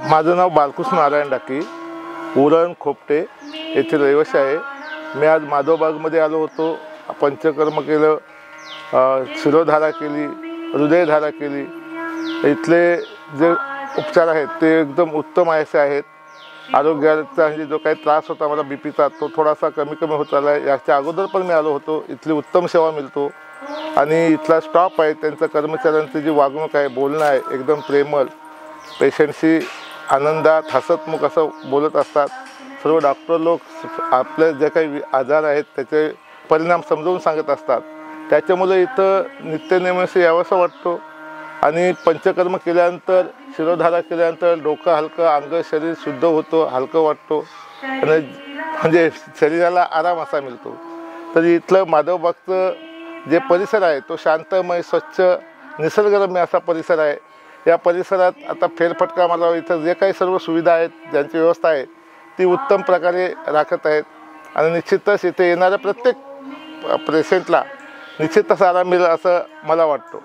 माझं नाव बालकृष्ण नारायण डाकी, उरण खोपटे येथील रहिवासी आहे। मी आज माधवबागमध्ये आलो होतो। पंचकर्म केलं, शिरोधारा केली, हृदयधारा केली। इथले जे उपचार आहेत ते एकदम उत्तम असे आहेत। आरोग्याचा जो काही त्रास होता मला बीपीचा, तो थोडासा कमी होत आला आहे। याच्या अगोदर पण मी आलो होतो। इथली उत्तम सेवा मिळतो आणि इथला स्टाफ आहे, त्यांचा कर्मचाऱ्यांची जी वागणूक आहे, बोलणं आहे, एकदम प्रेमळ, पेशंटशी आनंदात हसतमुख असं बोलत असतात। सर्व डॉक्टर लोक आपले जे काही आजार आहेत त्याचे परिणाम समजावून सांगत असतात। त्याच्यामुळे इथं नित्यनेमाशी यावंसं वाटतो आणि पंचकर्म केल्यानंतर, शिरोधारा केल्यानंतर डोकं हलकं, अंग शरीर शुद्ध होतं, हलकं वाटतो आणि म्हणजे शरीराला आराम असा मिळतो। तरी इथलं माधवबागचं जे परिसर आहे तो शांतमय, स्वच्छ, निसर्गरम्य असा परिसर आहे। या परिसरात आता फेरफटका मला इथं जे काही सर्व सुविधा आहेत, ज्यांची व्यवस्था आहे ती उत्तम प्रकारे राखत आहेत आणि निश्चितच इथे येणाऱ्या प्रत्येक पेशंटला निश्चितच आराम मिळेल असं मला वाटतं।